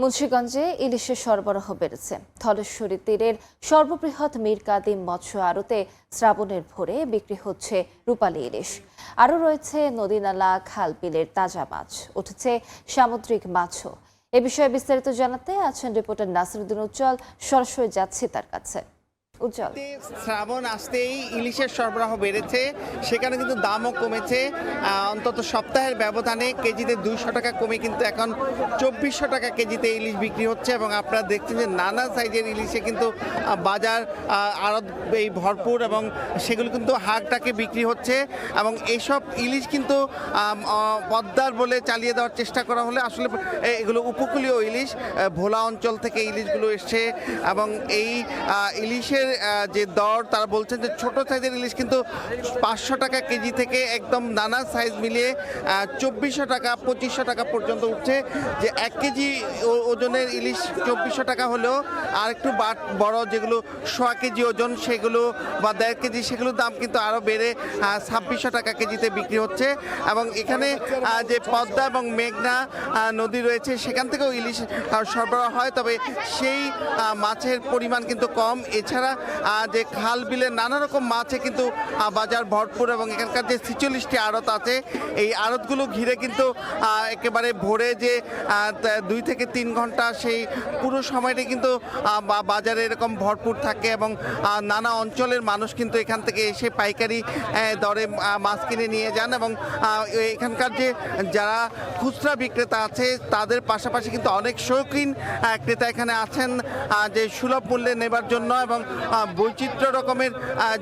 মুন্সিগঞ্জে ইলিশের সরবরাহ বেড়েছে। ধলেশ্বরী তীরের সর্ববৃহৎ মীর কাদিম মৎস্য আড়তে শ্রাবণের ভোরে বিক্রি হচ্ছে রূপালী ইলিশ। আরও রয়েছে নদীনালা, খাল বিলের তাজা মাছ, উঠেছে সামুদ্রিক মাছও। এ বিষয়ে বিস্তারিত জানাতে আছেন রিপোর্টার নাসিরুদ্দিন উজ্জ্বল। সরাসরি যাচ্ছি তার কাছে। উজ্জ্বল, শ্রাবণ আসতেই ইলিশের সরবরাহ বেড়েছে, সেখানে কিন্তু দামও কমেছে। অন্তত সপ্তাহের ব্যবধানে কেজিতে 200 টাকা কমে কিন্তু এখন 2400 টাকা কেজিতে ইলিশ বিক্রি হচ্ছে। এবং আপনারা দেখছেন যে নানা সাইজের ইলিশে কিন্তু বাজার আড়ত এই ভরপুর, এবং সেগুলো কিন্তু হাঁকটাকে বিক্রি হচ্ছে। এবং এইসব ইলিশ কিন্তু পদ্মার বলে চালিয়ে দেওয়ার চেষ্টা করা হলে আসলে এগুলো উপকূলীয় ইলিশ, ভোলা অঞ্চল থেকে ইলিশগুলো এসছে। এবং এই ইলিশের যে দর, তারা বলছেন যে ছোট সাইজের ইলিশ কিন্তু 500 টাকা কেজি থেকে একদম নানা সাইজ মিলিয়ে 2400 টাকা 2500 টাকা পর্যন্ত উঠছে। যে 1 কেজি ওজনের ইলিশ 2400 টাকা হলেও আর একটু বড় যেগুলো 1.5 কেজি ওজন সেগুলো বা 1.5 কেজি সেগুলোর দাম কিন্তু আরও বেড়ে 2600 টাকা কেজিতে বিক্রি হচ্ছে। এবং এখানে যে পদ্মা এবং মেঘনা নদী রয়েছে সেখান থেকেও ইলিশ সরবরাহ হয়, তবে সেই মাছের পরিমাণ কিন্তু কম। এছাড়া যে খাল বিলের নানা রকম মাছে কিন্তু বাজার ভরপুর। এবং এখানকার যে 46টি আড়ত আছে, এই আড়তগুলো ঘিরে কিন্তু একেবারে ভোরে যে 2 থেকে 3 ঘন্টা সেই পুরো সময়টা কিন্তু বাজারে এরকম ভরপুর থাকে। এবং নানা অঞ্চলের মানুষ কিন্তু এখান থেকে এসে পাইকারি দরে মাছ কিনে নিয়ে যান। এবং এখানকার যে যারা খুচরা বিক্রেতা আছে তাদের পাশাপাশি কিন্তু অনেক শৌখিন ক্রেতা এখানে আছেন যে সুলভ মূল্যে নেবার জন্য। এবং বৈচিত্র্য রকমের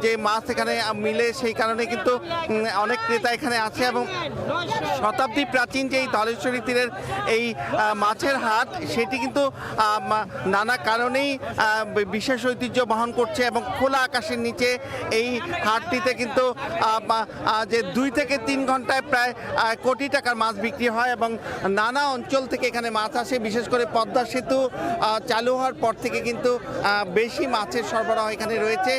যে মাছ এখানে মিলে, সেই কারণে কিন্তু অনেক ক্রেতা এখানে আছে। এবং শতাব্দী প্রাচীন যে এই ধলেশ্বরী তীরের এই মাছের হাট, সেটি কিন্তু নানা কারণেই বিশেষ ঐতিহ্য বহন করছে। এবং খোলা আকাশের নিচে এই হাটটিতে কিন্তু যে 2 থেকে 3 ঘন্টায় প্রায় কোটি টাকার মাছ বিক্রি হয়। এবং নানা অঞ্চল থেকে এখানে মাছ আসে। বিশেষ করে পদ্মা সেতু চালু হওয়ার পর থেকে কিন্তু বেশি মাছের সরবরাহ এখানে রয়েছে।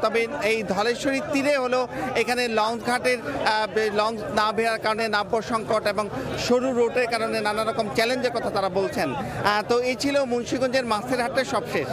তবে এই ধলেশ্বরী তীরে হলো এখানে লঞ্চ ঘাটের লঞ্চ না বেরার কারণে নাব্য সংকট এবং সরু রোডের কারণে নানা রকম চ্যালেঞ্জের কথা তারা বলছেন। তো এই ছিল মুন্সিগঞ্জের মাছের হাটের সবশেষ।